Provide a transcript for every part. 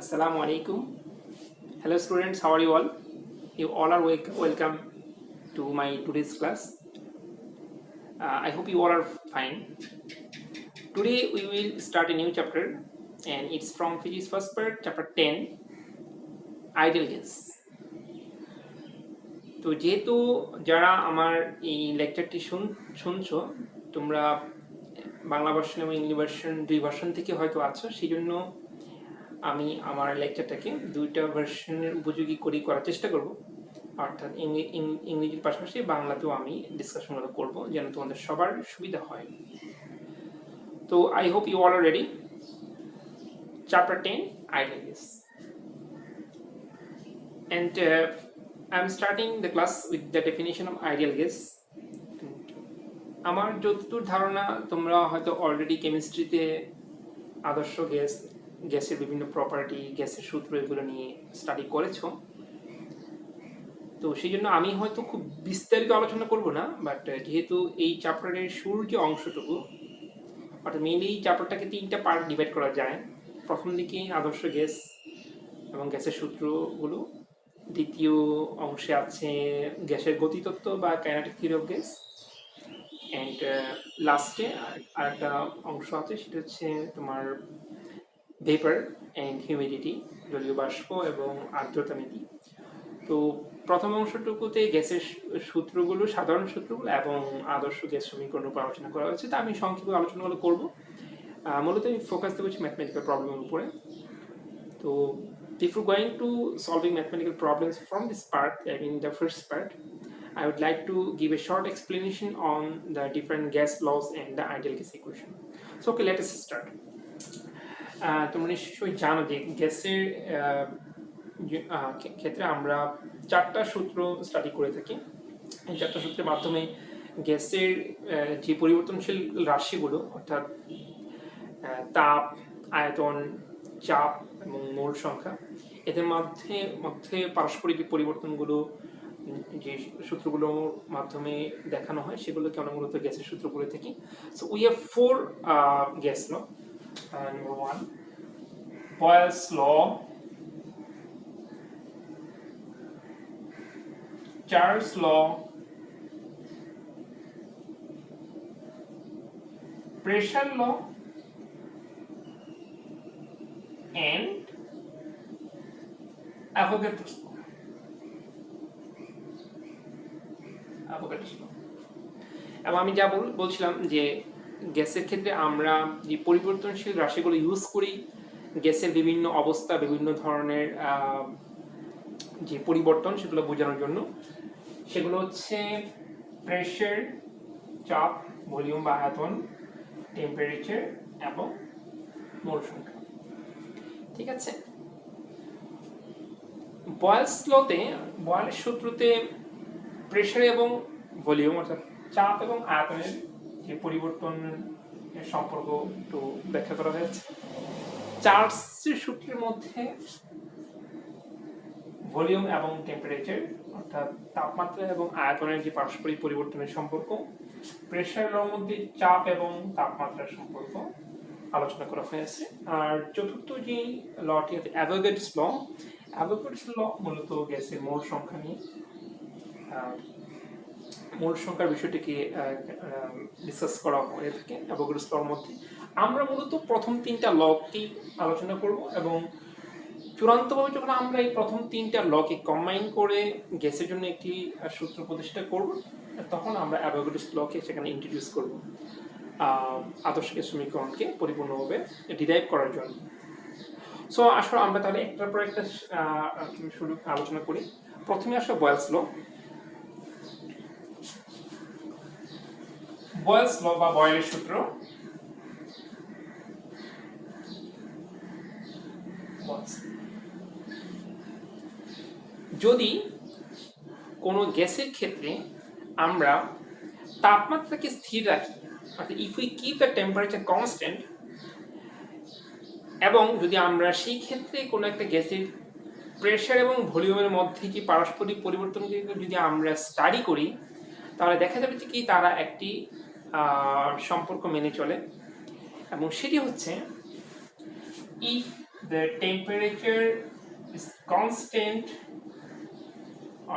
Assalamu alaikum. Hello students, how are you all? You all are welcome to my today's class. I hope you all are fine. Today we will start a new chapter and it's from physics first part, chapter 10, ideal gas. তো যেহেতু যারা আমার এই লেকচারটি শুনছো তোমরা Bangla version এবং English version দুই ভার্সন থেকে হয়তো আছো, সেই জন্য আমি আমার লেকচারটাকে দুইটা ভার্সনের উপযোগী করার চেষ্টা করব, অর্থাৎ ইংরেজির পাশাপাশি বাংলাতেও আমি ডিসকাশনগুলো করব যেন তোমাদের সবার সুবিধা হয়। তো I hope you all are ready. Chapter 10, ideal gas, and I'm starting the class with the definition of ideal gas. আমার যতদূর ধারণা তোমরা হয়তো অলরেডি কেমিস্ট্রিতে আদর্শ গ্যাসের বিভিন্ন প্রপার্টি, গ্যাসের সূত্র এগুলো নিয়ে স্টাডি করেছো। তো সেই জন্য আমি হয়তো খুব বিস্তারিত আলোচনা করব না, বাট যেহেতু এই চ্যাপ্টারের শুরুর যে অংশটুকু, অর্থাৎ মেইনলি এই চ্যাপ্টারটাকে 3টা পার্ট ডিভাইড করা যায়। প্রথম দিকে আদর্শ গ্যাস এবং গ্যাসের সূত্রগুলো, দ্বিতীয় অংশে আছে গ্যাসের গতিতত্ত্ব বা kinetic theory of gas, and লাস্টে আরেকটা অংশ আছে, সেটা হচ্ছে তোমার ভেপার অ্যান্ড হিউমিডিটি, জলীয় বাষ্প এবং আর্দ্রতা নীতি। তো প্রথম অংশটুকুতে গ্যাসের সূত্রগুলো, সাধারণ সূত্রগুলো এবং আদর্শ গ্যাস সমীকরণ উপর আলোচনা করা হয়েছে। তা আমি সংক্ষেপে আলোচনাগুলো করব। মূলত আমি ফোকাস দেবো ম্যাথমেটিক্যাল প্রবলেমের উপরে। তো before going to solving mathematical problems from this part, I mean the first part, I would like to give a short explanation on the different gas laws and the ideal gas equation. So okay, let us start. তোমরা নিশ্চয়ই জানো যে গ্যাসের ক্ষেত্রে আমরা 4টা সূত্র study করে থাকি। এই 4টা সূত্রের মাধ্যমে গ্যাসের যে পরিবর্তনশীল রাশিগুলো, অর্থাৎ তাপ, আয়তন, চাপ এবং মোল সংখ্যা, এদের মধ্যে পারস্পরিক পরিবর্তনগুলো যে সূত্রগুলোর মাধ্যমে দেখানো হয় সেগুলোকে আমরা মূলত গ্যাসের সূত্র বলে থাকি। So we have 4 gas law. Number 1, Boyle's law, Charles' law, pressure law, and Avogadro's law. এবং আমি যা বলছিলাম যে গ্যাসের ক্ষেত্রে আমরা যে পরিবর্তনশীল রাশিগুলো ইউজ করি গ্যাসের বিভিন্ন অবস্থা, বিভিন্ন ধরনের যে পরিবর্তন সেগুলো বোঝানোর জন্য, সেগুলো হচ্ছে প্রেসার, চাপ, ভলিউম বা আয়তন, টেম্পারেচার এবং মোল সংখ্যা। ঠিক আছে। বয়েলের সূত্রতে প্রেসার এবং ভলিউম, অর্থাৎ চাপ এবং আয়তনের যে পরিবর্তনের সম্পর্ক একটু ব্যাখ্যা করা হয়েছে। চার্লসের সূত্রের মধ্যে ভলিউম এবং টেম্পারেচার, অর্থাৎ তাপমাত্রা এবং আয়তনের যে পারস্পরিক পরিবর্তনের সম্পর্ক, প্রেসারের মধ্যে চাপ এবং তাপমাত্রার সম্পর্ক আলোচনা করা হয়েছে। আর চতুর্থ যে লটি আছে অ্যাভোগাড্রোস ল। অ্যাভোগাড্রোস ল মূলত গ্যাসের মোল সংখ্যা নিয়ে, মোল সংখ্যার বিষয়টিকে ডিসকাস করা হয়ে থাকে অ্যাভোগাড্রোস লর মধ্যে। আমরা মূলত প্রথম 3টা লকে আলোচনা করব এবং চূড়ান্তভাবে যখন আমরা এই প্রথম 3টা লকে কম্বাইন করে গ্যাসের জন্য একটি সূত্র প্রতিষ্ঠা করব, তখন আমরা অ্যাভোগাড্রোস লকে সেখানে ইন্ট্রোডিউস করব আদর্শ গ্যাস সমীকরণকে পরিপূর্ণভাবে ডিরাইভ করার জন্য। সো আসলে আমরা তাহলে একটার পর একটা শুরু আলোচনা করি। প্রথমে আসলে বয়েলস ল। বয়েলস ল বা বয়েলের সূত্র। যদি কোনো গ্যাসের ক্ষেত্রে আমরা তাপমাত্রাকে স্থির রাখি, অর্থাৎ if we keep the temperature constant, এবং যদি আমরা সেই ক্ষেত্রে কোনো একটা গ্যাসের প্রেসার এবং ভলিউমের মধ্যে যে পারস্পরিক পরিবর্তনকে যদি আমরা স্টাডি করি, তাহলে দেখা যাবে যে কি তারা একটি সম্পর্ক মেনে চলে, এবং সেটি হচ্ছে if the temperature is constant,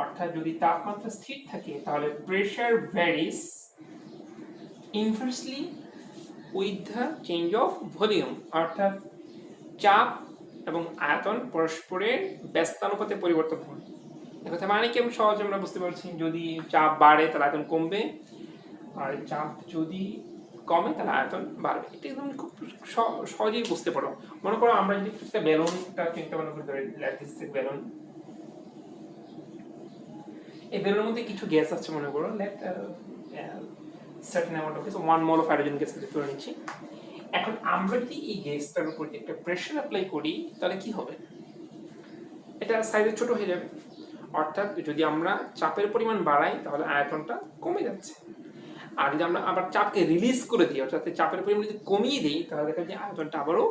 অর্থাৎ যদি তাপমাত্রা স্থির থাকে তাহলে pressure varies inversely with the change of volume, অর্থাৎ চাপ এবং আয়তন পরস্পরের ব্যস্তানুপাতে পরিবর্তন হয়। কথা মানে কি সহজে আমরা বুঝতে পারছি, যদি চাপ বাড়ে তাহলে আয়তন কমবে, আর চাপ যদি কমে তাহলে আয়তন বাড়বে। এটা তুমি খুব সহজেই বুঝতে পারো। মনে করো আমরা যদি একটা বেলুনটা চিন্তা ভাবনা করে ধরি, বেলুন, এই বেলুনের মধ্যে কিছু গ্যাস আছে মনে করো, certain amount of gas, 1 mole of hydrogen gas ধরে নিচ্ছি। এখন আমরা যদি এই গ্যাসটার উপর একটা প্রেসার অ্যাপ্লাই করি তাহলে কি হবে? এটা সাইজে ছোট হয়ে যাবে, অর্থাৎ যদি আমরা চাপের পরিমাণ বাড়াই তাহলে আয়তনটা কমে যাচ্ছে, আর যদি আমরা আবার চাপকে রিলিজ করে দিই, অর্থাৎ চাপের পরিমাণ যদি কমিয়ে দিই তাহলে দেখা যায় আয়তনটা আবারও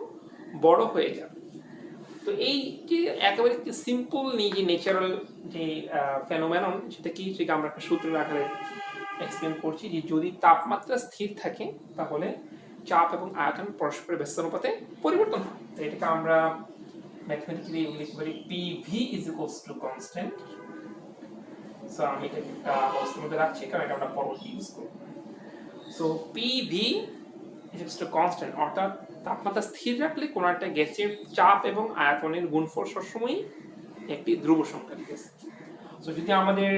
বড় হয়ে যাবে। তো এই যে একেবারে সিম্পল যে ন্যাচারাল যে ফেনোমেনন, সেটা কি, সেটা আমরা একটা সূত্রের আকারে এক্সপ্লেন করছি যে যদি তাপমাত্রা স্থির থাকে তাহলে চাপ এবং আয়তন পরস্পরের ব্যস্তানুপাতে পরিবর্তন হয়। তো এটাকে আমরা ম্যাথমেটিক্যালি লিখতে পারি PV is equals to constant। So আমি এটাকে একটা বস্তুর মধ্যে রাখছি কারণ এটা আমরা পরবর্তী ইউজ করব। So PV is equals to constant, অর্থাৎ তাপমাত্রা স্থির রাখলে কোনো একটা গ্যাসের চাপ এবং আয়তনের গুণফল সবসময় একটি ধ্রুব সংখ্যা গ্যাস। সো যদি আমাদের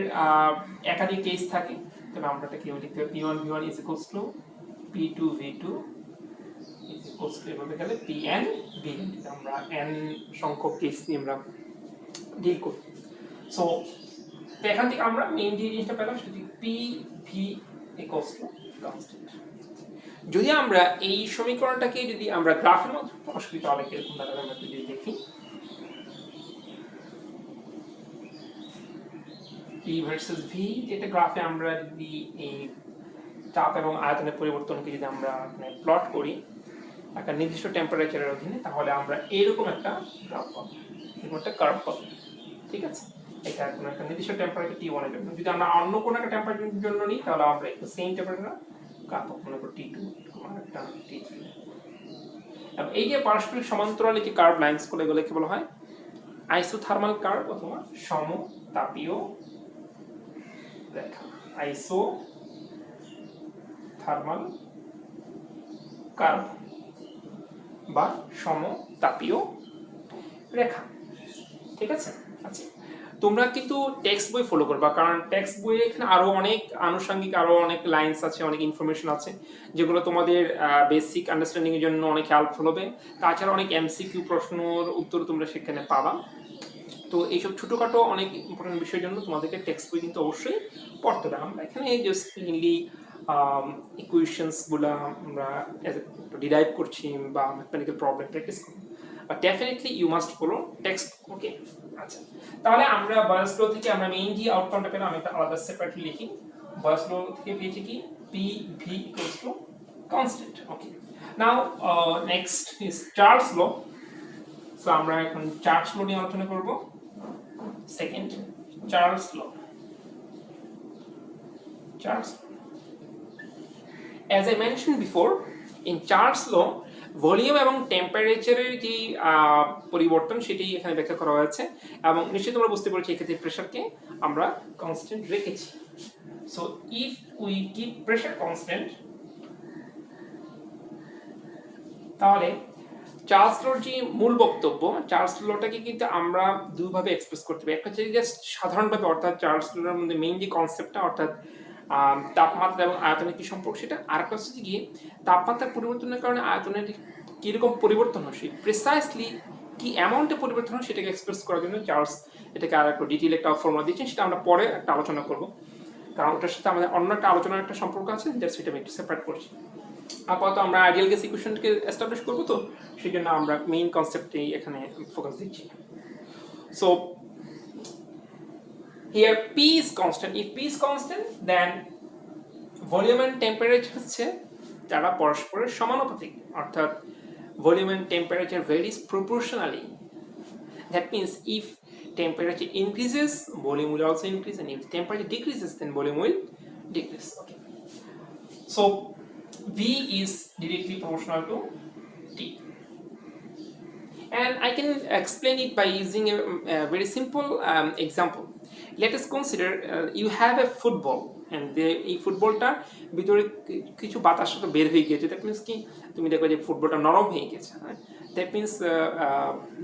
একাধিক কেস থাকে তবে আমরা এটা কিভাবে লিখতে পারি? P1 V1 is equals to P2 V2 is equals to এভাবে গেলে Pn Vn, আমরা n সংখ্যক কেস নিয়ে আমরা ডিল করি। সো এখান থেকে আমরা মেইন যে জিনিসটা পেলাম সেটি PV equals to constant। যদি আমরা এই সমীকরণটাকে যদি আমরা গ্রাফের মধ্যে প্রকাশ করি তাহলে কিরকম দাঁড়াবে আমরা যদি দেখি, P ভার্সেস V, যেটা গ্রাফে আমরা যদি এই চাপ এবং আয়তনের পরিবর্তনকে যদি আমরা প্লট করি একটা নির্দিষ্ট টেম্পারেচারের অধীনে, তাহলে আমরা এরকম একটা গ্রাফ পাবো, এরকম একটা কার্ভ পাবো। ঠিক আছে, এটা কোনো একটা নির্দিষ্ট টেম্পারেচার T1 এর জন্য। যদি আমরা অন্য কোনো একটা টেম্পারেচারের জন্য নিই তাহলে আমরা একটু সেম টেম্পারেচার কার্ভ পাবো, মনে করো T2 একটা T3। এবং এই যে পারস্পরিক সমান্তরালে যে কার্ভ লাইনস গুলো, এগুলোকে বলা হয় আইসোথার্মাল কার্ভ অথবা সমতাপীয় রেখা। আইসোথার্মাল কার্ভ বা সমতাপীয় রেখা। ঠিক আছে, আচ্ছা তোমরা কিন্তু টেক্সট বই ফলো করবা, কারণ টেক্সট বইয়ে এখানে আরো অনেক আনুষঙ্গিক আরো অনেক লাইনস আছে, অনেক ইনফরমেশন আছে যেগুলো তোমাদের বেসিক আন্ডারস্ট্যান্ডিং এর জন্য অনেক হেল্পফুল হবে। তাছাড়া অনেক এমসিকিউ প্রশ্নের উত্তর তোমরা সেখানে পাবা। তো এইসব ছোটখাটো অনেক ইম্পর্টেন্ট বিষয়ের জন্য তোমাদেরকে টেক্সট বই কিন্তু অবশ্যই পড়তে হবে। আমরা এখানে জাস্ট মেইনলি ইকুয়েশনস গুলা আমরা ডিরাইভ করছি বা ম্যাথমেটিক্যাল প্রবলেম প্র্যাকটিস করছি, but definitely you must follow text. Okay, আচ্ছা তাহলে আমরা বয়েলস ল থেকে আমরা মেইন যে আউটকামটা পেলাম আমি একটা আলাদা সেপারেটলি লিখি। বয়েলস ল থেকে পেয়েছি কি PV equals to constant। Okay, now next is Charles law. সো আমরা এখন চার্লস ল নিয়ে আলোচনা করব। Second, Charles law. Charles, as I mentioned before, in Charles law volume এবং টেম্পারেচারের যে পরিবর্তন সেটি এখানে ব্যাখ্যা করা হয়েছে, এবং নিশ্চয়ই তোমরা বুঝতে পারছো এক্ষেত্রে প্রেসারকে আমরা কনস্ট্যান্ট রেখেছি। So if we keep pressure constant, তাহলে চার্লস লর যে মূল বক্তব্য, চার্লস লটাকে কিন্তু আমরা দুইভাবে এক্সপ্রেস করতে পারি। একটা হচ্ছে জাস্ট সাধারণভাবে, অর্থাৎ চার্লস লর মধ্যে মেইন যে কনসেপ্টটা, অর্থাৎ তাপমাত্রা এবং আয়তনের কি সম্পর্ক সেটা, আর একটা হচ্ছে গিয়ে তাপমাত্রার পরিবর্তনের কারণে আয়তনের কিরকম পরিবর্তন হয়, সেই প্রিসাইসলি কি অ্যামাউন্টে পরিবর্তন হয় সেটাকে এক্সপ্রেস করার জন্য চার্লস এটাকে আর একটু ডিটেইল একটা ফর্মুলা দিয়েছেন, সেটা আমরা পরে একটা আলোচনা করব, কারণ ওটার সাথে আমাদের অন্য একটা আলোচনার একটা সম্পর্ক আছে, জাস্ট সেটা আমি একটু সেপারেট করছি। আপাতত আমরা আইডিয়াল গ্যাস ইকুয়েশনকে এস্টাবলিশ করব, তো সেই জন্য আমরা মেইন কনসেপ্টেই এখানে ফোকাস দিচ্ছি। So here P is constant. If P is constant, then volume and temperature হচ্ছে যারা পরস্পরের সমানুপাতিক, অর্থাৎ volume and temperature varies proportionally. That means if temperature increases, volume will also increase, and if temperature decreases, then volume will decrease. Okay. So V is directly proportional to T. And I can explain it by using a very simple example. Let us consider you have a football and এই ফুটবলটা ভিতরে কিছু বাতাস তো বের হয়ে গিয়েছে, that means কি তুমি দেখবে যে ফুটবলটা নরম হয়ে গেছে, দ্যাট মিনস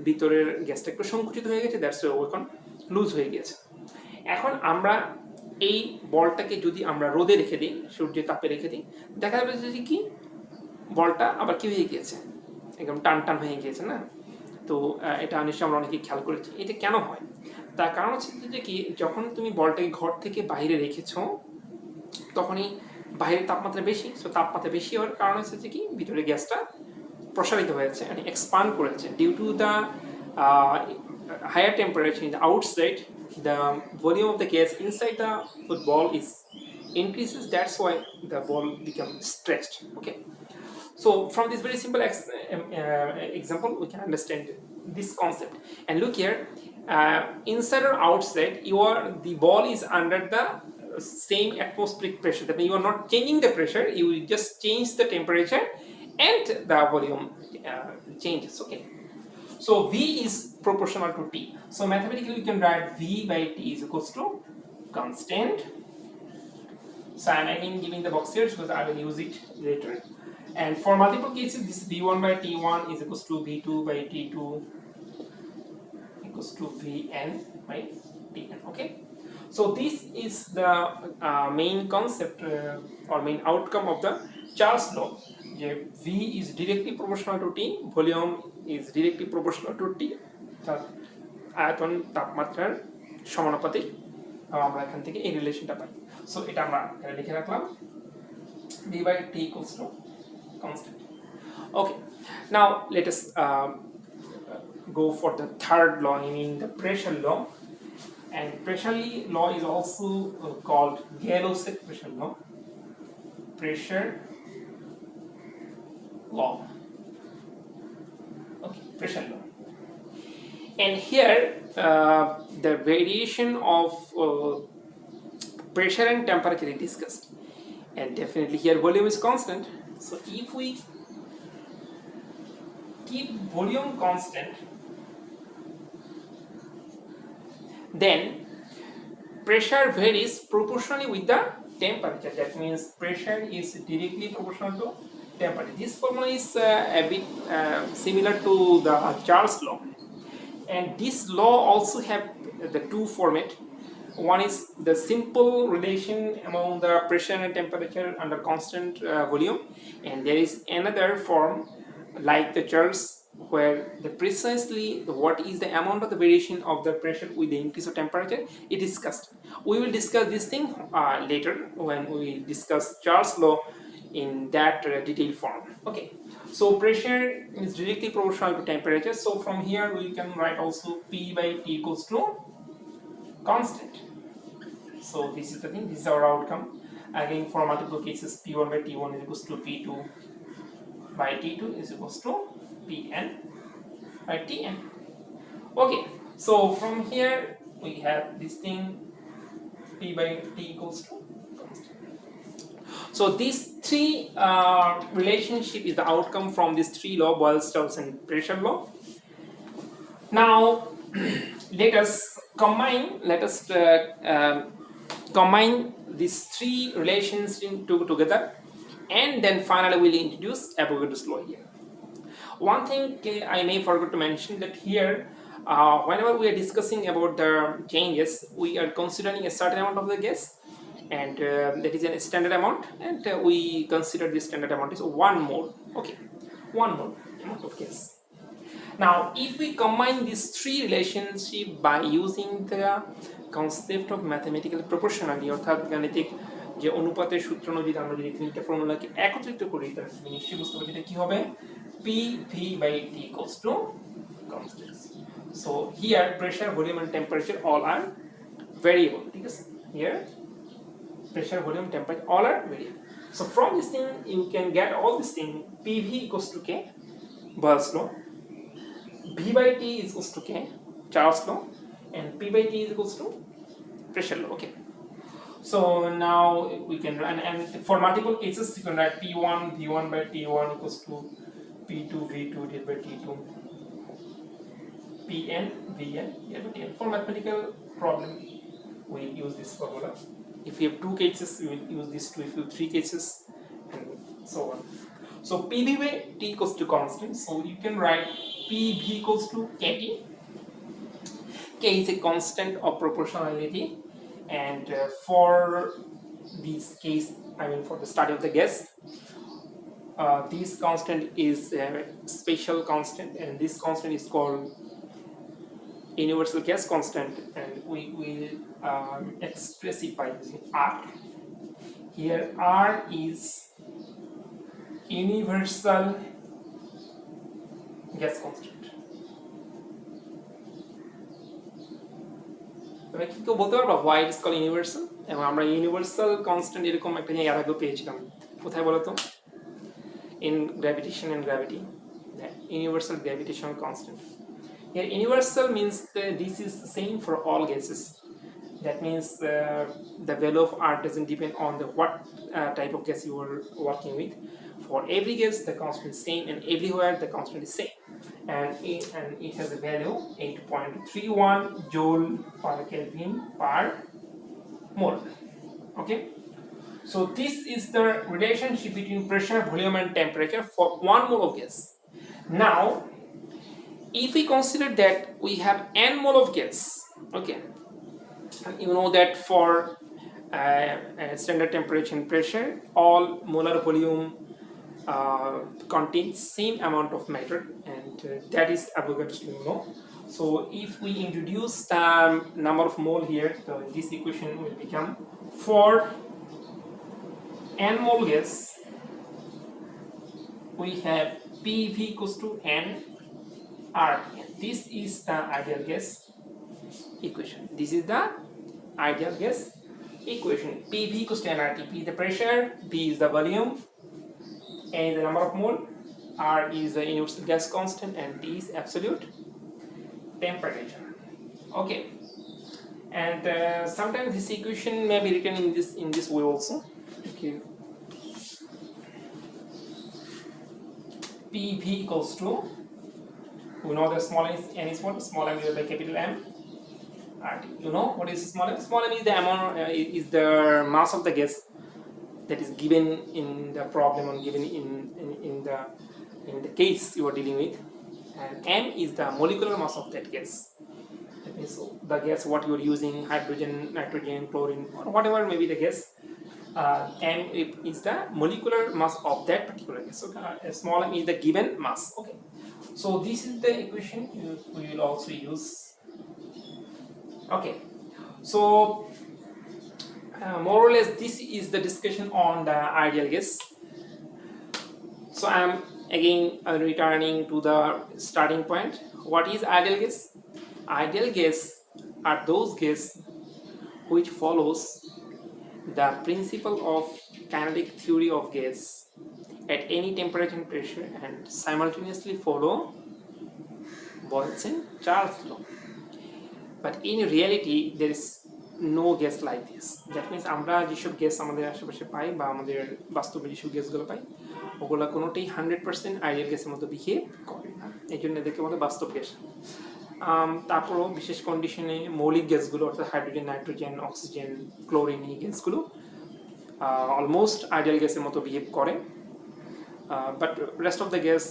ভিতরের গ্যাসটা একটু সংকুচিত হয়ে গেছে, দ্যাটস এখন লুজ হয়ে গেছে। এখন আমরা এই বলটাকে যদি আমরা রোদে রেখে দিই, সূর্যের তাপে রেখে দিই, দেখা যাবে যে কি বলটা আবার কি হয়ে গিয়েছে, একদম টান টান হয়ে গিয়েছে না। তো এটা নিশ্চয়ই আমরা অনেকেই খেয়াল করেছি। এটা কেন হয়? তার কারণ হচ্ছে যে কি যখন তুমি বলটাকে ঘর থেকে বাইরে রেখেছো তখনই বাইরের তাপমাত্রা বেশি, সো তাপমাত্রা বেশি হওয়ার কারণ হচ্ছে যে কি ভিতরে গ্যাসটা প্রসারিত হয়েছে, মানে এক্সপান্ড করেছে। Due to the higher temperature in the outside, the volume of the gas inside the football is increases. That's why the ball becomes stretched. Okay. So from this very simple example, we can understand this concept. And look here, inside or outside, the ball is under the same atmospheric pressure. That means you are not changing the pressure; you just change the temperature, and the volume changes. Okay. So V is proportional to T. So mathematically, we can write V by T is equals to constant. So I'm again giving the box here because I will use it later. And for multiple cases, this V1 by T1 is equals to V2 by T2 equals to Vn by Tn. Okay. So this is the main concept or main outcome of the Charles law. V is directly proportional to T, volume is directly proportional to T. আয়তন তাপমাত্রার সমানুপাতিক, আমরা এখান থেকে এই রিলেশনটা পাই। So এটা আমরা এখানে লিখে রাখলাম, V by T equals to constant. Okay, now let us go for the third law, meaning the pressure law. And pressure law is also called Gay-Lussac pressure law. Pressure law. Okay, pressure law. And here the variation of pressure and temperature is discussed. And definitely here volume is constant. So if we keep volume constant, then pressure varies proportionally with the temperature. That means pressure is directly proportional to temperature. This formula is a bit similar to the Charles law. And this law also have the two format. One is the simple relation among the pressure and temperature under constant volume, and there is another form like the Charles, where the precisely what is the amount of the variation of the pressure with the increase of temperature is discussed. We will discuss this thing later when we discuss Charles law in that detailed form. Okay, so pressure is directly proportional to temperature. So from here we can write also P by T equals to constant. So this is the thing, this is our outcome. Again, for multiple cases, P1 by T1 is equals to P2 by T2 is equals to Pn by Tn. Okay, so from here we have this thing, P by T equals to constant. So these three relationship is the outcome from these three law, Boyle's, Charles and pressure law. Now let us combine these three relations together, and then finally we'll introduce Avogadro's law here. One thing I may forget to mention that here whenever we are discussing about the changes, we are considering a certain amount of the gas, and that is a standard amount, and we consider this standard amount is 1 mole. Okay, 1 mole amount of gas. Now if we combine these three relationship by using the concept of mathematical proportionality, অর্থাৎ গাণিতিক যে অনুপাতের সূত্র অনুযায়ী আমরা যদি তিনটা ফর্মুলাকে একত্রিত করি, তাহলে তুমি নিশ্চয়ই বুঝতে পারবে এটা কি হবে, PV by T equals to constants. So here pressure, volume and temperature all are variable. Here pressure, volume, temperature all are variable. So from this thing you can get all this thing, PV equals to K, Boyle's law, V by T is equals to K, Charles law, and P by T is equals to pressure law. Okay, so now we can run, and for multiple cases you can write P1 V1 by T1 equals to P2 V2 divided by T2 Pn Vn L/Tn. For mathematical problem, we use this formula. If you have 2 cases, we will use this 2. If you have 3 cases, and so on. So PV by T equals to constant. So you can write PV equals to KT. K is a constant of proportionality, and for this case, I mean for the study of the gas, this constant is a special constant, and this constant is called universal gas constant, and we will express it by using R. Here R is universal gas constant. তুমি কি কেউ বলতে পারবা why it is called universal? এবং আমরা universal constant এরকম একটা জিনিস এর আগে পেয়েছিলাম, কোথায় বলো তো? In gravitation and gravity, the universal gravitational constant. Here universal means this is the same for all gases. That means the value of R doesn't depend on the what type of gas you are working with. For every gas the constant is same, and everywhere the constant is same, and it has a value 8.31 joule per Kelvin per mole. Okay, so this is the relationship between pressure, volume and temperature for 1 mole of gas. Now if we consider that we have n mole of gas, okay, and you know that for standard temperature and pressure, all molar volume contains same amount of matter, and that is Avogadro's law. So if we introduce the number of mole here, so this equation will become for n mole gas we have PV equals to n R. This is the ideal gas equation. This is the ideal gas equation. PV equals to nRT. P is the pressure, V is the volume, N is the number of mole, R is the universal gas constant, and T is absolute temperature. Okay, and sometimes this equation may be written in this way also. Okay, PV equals to, we know the small n is what? Small m divided by capital M. RT. You know what is small m? Small m is the amount, is the mass of the gas that is given in the problem or given in the case you are dealing with, and m is the molecular mass of that gas. That means the gas what you are using, hydrogen, nitrogen, chlorine, or whatever may be the gas. M is the molecular mass of that particular gas. So small m is the given mass. Okay, so this is the equation we will also use. Okay, so more or less this is the discussion on the ideal gas. So I am again returning to the starting point. What is ideal gas? Ideal gas are those gas which follows the principle of kinetic theory of gas at any temperature and pressure, and simultaneously follow Boyle's and Charles' law. But in reality there is no gas like this. That means আমরা যেসব gas আমাদের আশেপাশে পাই বা আমাদের বাস্তবে যেসব গ্যাসগুলো পাই, ওগুলো কোনোটাই 100% আইডিয়াল গ্যাসের মতো বিহেভ করে না। এই জন্য এদেরকে বলে বাস্তব গ্যাস। তারপরও বিশেষ কন্ডিশনে মৌলিক গ্যাসগুলো অর্থাৎ হাইড্রোজেন, নাইট্রোজেন, অক্সিজেন, ক্লোরিন এই গ্যাসগুলো অলমোস্ট আইডিয়াল গ্যাসের মতো বিহেভ করে, but rest of the gas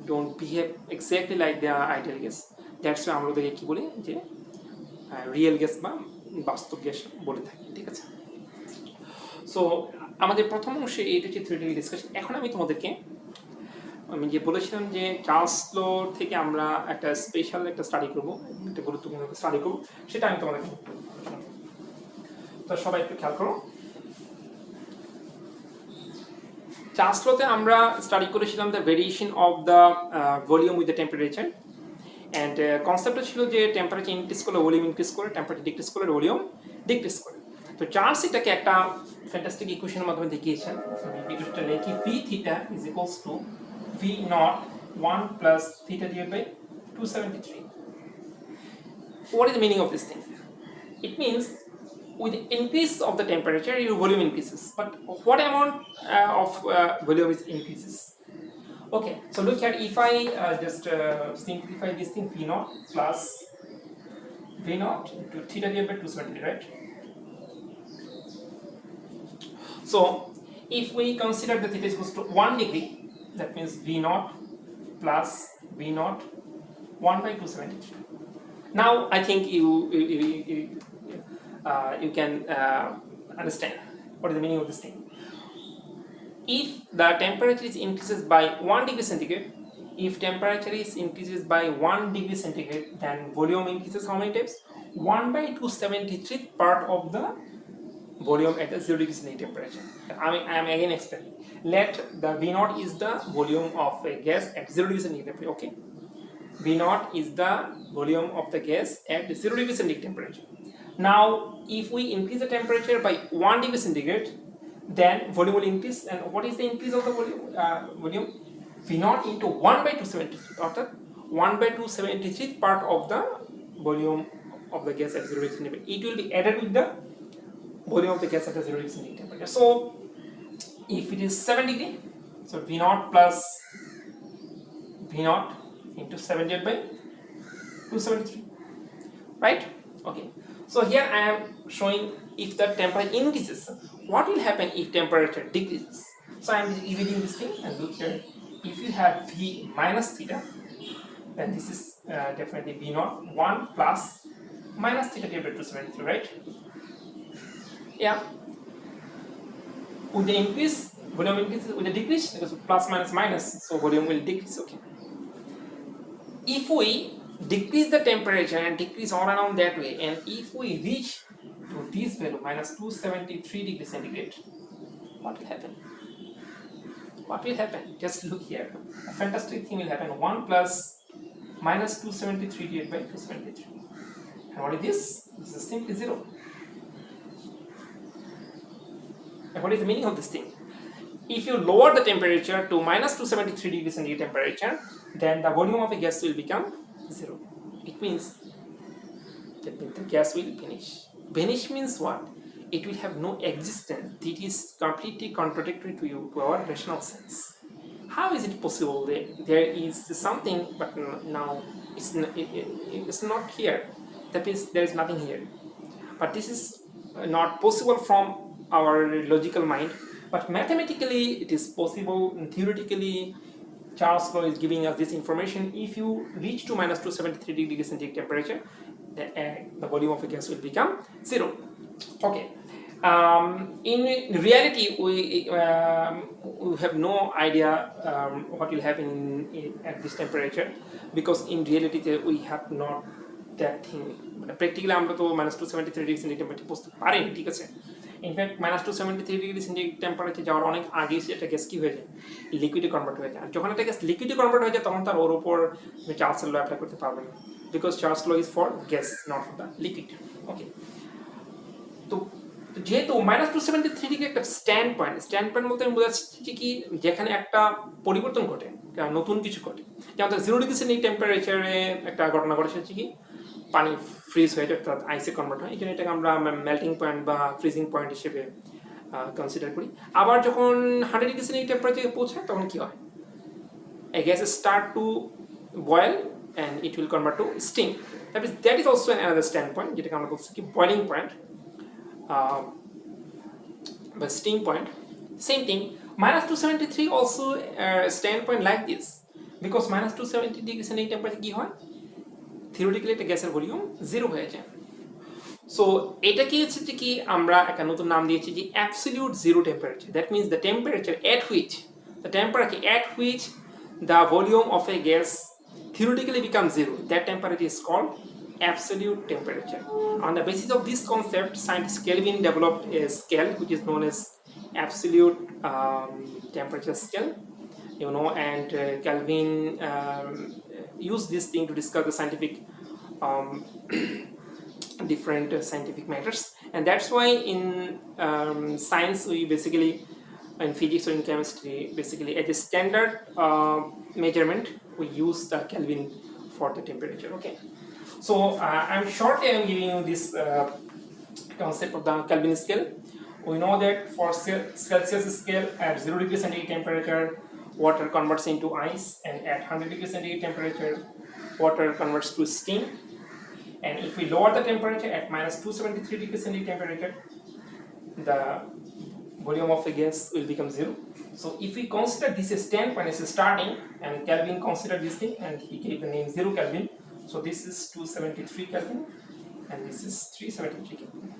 don't behave exactly like the ideal gas. That's why আমরা ওদেরকে কী বলি যে রিয়েল গ্যাস বা বাস্তব গ্যাস বলে থাকি। ঠিক আছে, সো আমাদের প্রথম অংশে এইটা হচ্ছে থিওরিটিক্যাল ডিসকাশন। এখন আমি তোমাদেরকে, আমি যে বলেছিলাম যে চার্লস ল থেকে আমরা একটা স্পেশাল একটা স্টাডি করবো, একটা গুরুত্বপূর্ণ স্টাডি করবো, সেটা আমি তোমাদেরকে, তো সবাই একটু খেয়াল করো। চার্লস লতে আমরা স্টাডি করেছিলাম the variation of the volume with the temperature, and কনসেপ্টটা ছিল যে টেম্পারেচার ইনক্রিজ করলে ভলিউম ইনক্রিজ করে, টেম্পারেচার ডিক্রিজ করলে ভলিউম ডিক্রিজ করে। তো চার্লস এটাকে একটা ফ্যান্টাস্টিক ইকুয়েশনের মাধ্যমে দেখিয়েছেন। ইকুয়েশনটা লিখি, V theta is equals to V naught 1 plus theta divided by 273. What is the meaning of this thing? It means with the increase of the temperature your volume increases, but what amount of volume is increases? Okay, so look here, if I just simplify this thing, V naught plus V naught into theta divided by 270, right? So if we consider the theta is equal to 1 degree, that means V naught plus V naught 1 by 273. Now I think you can understand what is the meaning of this thing. If the temperature is increases by 1 degree centigrade, if temperature is increases by 1 degree centigrade, then volume increases how many times? 1 by 273 part of the volume at the 0 degree centigrade temperature. I am again explaining. Let the V naught is the volume of a gas at 0 degree centigrade temperature. Okay, V naught is the volume of the gas at 0 degree centigrade temperature. Now, if we increase the temperature by 1 degree centigrade, then volume will increase. And what is the increase of the volume? V naught into 1 by 273, or 1 by 273 part of the volume of the gas at 0 degree centigrade. It will be added with the volume of the gas at the 0 degree centigrade temperature. So, if it is 7 degree, so V naught plus V naught into 7 divided by 273, right? Okay. So here I am showing if the temperature increases, what will happen if temperature decreases. So I am reading this thing, and look here. If you have V minus theta, then this is definitely V naught 1 plus minus theta divided by 273, right? Yeah. With the increase, volume increases. With the decrease, because plus minus minus, so volume will decrease. Okay. If we decrease the temperature and decrease all around that way, and if we reach to this value minus 273 degrees centigrade, what will happen? What will happen? Just look here. A fantastic thing will happen. 1 plus minus 273 divided by 273. And what is this? This is simply 0. And what is the meaning of this thing? If you lower the temperature to minus 273 degrees centigrade temperature, then the volume of a gas will become 0. It means that the gas will vanish. Vanish means what? It will have no existence. It is completely contradictory to our rational sense. How is it possible that there is something, but now it's not here? That means there is nothing here. But this is not possible from our logical mind. But mathematically, it is possible, and theoretically, Charles' law is giving us this information. If you reach to minus 273 degrees centigrade temperature, the volume of a gas will become 0. Okay. In reality, we have no idea what will happen at this temperature, because in reality we have not that thing. Practically, আমরা তো minus 273 degree centigrade temperature বুঝতে পারিনি, ঠিক আছে? In fact minus 273 degree centigrade temperature যাওয়ার অনেক আগে একটা গ্যাস কি হয়ে যায়, লিকুইডে কনভার্ট হয়ে যায়। আর যখন একটা গ্যাস লিকুইডে কনভার্ট হয়ে যায়, তখন তার ওর উপর চার্লস ল অ্যাপ্লাই করতে পারবে না, because Charles law is for gas, not for the liquid. Okay, তো যেহেতু মাইনাস 273 ডিগ্রি একটা স্ট্যান্ড পয়েন্ট বলতে আমি বোঝাচ্ছি কি, যেখানে একটা পরিবর্তন ঘটে, নতুন কিছু ঘটে। যেমন 0 ডিগ্রি সেন্টিগ্রেড টেম্পারেচারে একটা ঘটনা ঘটে, সেটা কি পানি ফ্রিজ হয়ে যায়, অর্থাৎ আইসে কনভার্ট হয়। এই জন্য এটাকে আমরা মেল্টিং পয়েন্ট বা ফ্রিজিং পয়েন্ট হিসেবে কনসিডার করি। আবার যখন 100 ডিগ্রি সেন্টিগ্রেড টেম্পারেচারে পৌঁছায়, তখন কি হয়? A gas start to boil and it will convert to steam. That is also another standpoint, যেটাকে আমরা বলছি কি boiling point, but steam point. Same thing. Minus 273 also standpoint like this, because minus 270 degree centigrade temperature কি হয়? Theoretically একটা গ্যাসের volume 0 হয়ে যায়। সো এটাকে হচ্ছে কি আমরা একটা নতুন নাম দিয়েছি যে absolute zero temperature. That means the temperature at which the volume of a gas theoretically becomes 0. That temperature is called absolute temperature. On the basis of this concept, scientist Kelvin developed a scale which is known as absolute temperature scale. And Kelvin used this thing to discuss the scientific different scientific matters, and that's why in science we basically, in physics or in chemistry, basically as a standard measurement we use the Kelvin for the temperature. Okay, so I'm giving you this concept of the Kelvin scale. We know that for Celsius scale at 0 degree centigrade temperature, water converts into ice, and at 100 degrees centigrade temperature water converts to steam. And if we lower the temperature at minus 273 degrees centigrade temperature, the volume of a gas will become 0. So if we consider this is 10 when it's starting, and Kelvin considered this thing and he gave the name 0 Kelvin. So this is 273 Kelvin and this is 373 Kelvin.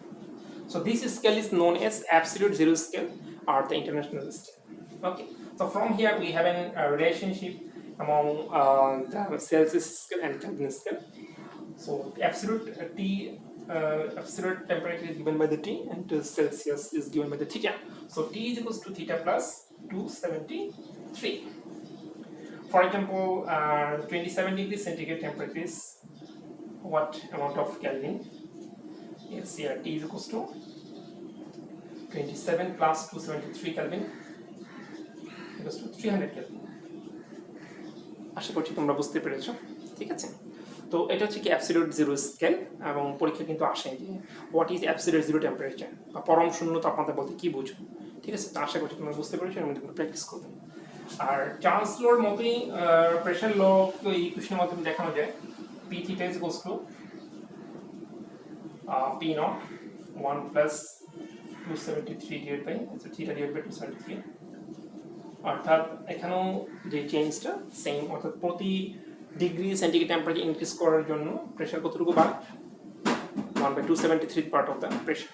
So this scale is known as absolute zero scale or the international scale. Okay. So from here we have a relationship among the Celsius scale and Kelvin scale. So absolute absolute temperature is given by the T and Celsius is given by the theta. So T is equals to theta plus 273. For example, 27 degrees centigrade temperature is what amount of Kelvin? Yes, here T is equals to 27 plus 273 Kelvin equals to 300 Kelvin. আশা করছি তোমরা বুঝতে পেরেছো, ঠিক আছে? তো এটা হচ্ছে কি অ্যাবসলিউট জিরো স্কেল, এবং পরীক্ষা কিন্তু আসে যে what is absolute zero temperature বা পরম শূন্য তাপমাত্রা বলতে কি বুঝো, ঠিক আছে? তো আশা করছি তোমরা বুঝতে পেরেছো, এর মধ্যে প্র্যাকটিস করবে। আর চার্লস লর মতোই প্রেশার ল ইকুয়েশনের মাধ্যমে দেখানো যায় P theta is equals to P naught 1 plus 273 divide by theta divide by 273, অর্থাৎ এখানেও যে চেঞ্জটা সেম, অর্থাৎ প্রতি ডিগ্রি সেন্টিগ্রেড টেম্পারেচার ইনক্রিজ করার জন্য প্রেশার কতটুকু বাড়ে? 1/273 part of the pressure.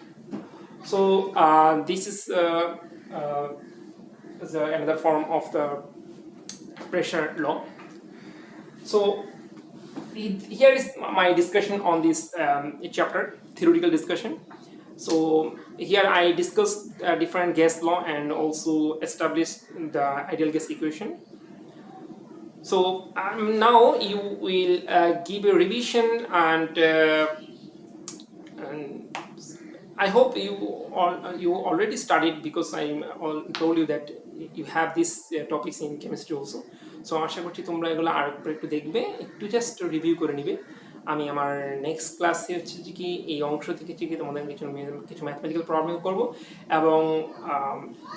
So this is another form of the pressure law. So here is my discussion on this chapter, theoretical discussion. So here I discussed different gas law and also established the ideal gas equation. So now you will give a revision, and I hope you already studied, because I told you that you have these topics in chemistry also. So আশা করছি তোমরা এগুলো আরেকবার একটু দেখবে, একটু just review করে নিবে। আমি আমার নেক্সট ক্লাসে হচ্ছে যে কি এই অংশ থেকে কি তোমাদের কিছু ম্যাথমেটিক্যাল প্রবলেম করব, এবং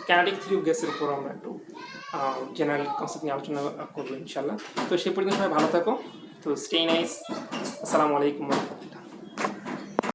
কাইনেটিক থিওরি অফ গ্যাসের উপর আমরা একটু জেনারেল কনসেপ্ট নিয়ে আলোচনা করবো ইনশাল্লাহ। তো সেই পর্যন্ত সবাই ভালো থাকো। তো স্টে নাইস। আসসালামু আলাইকুম।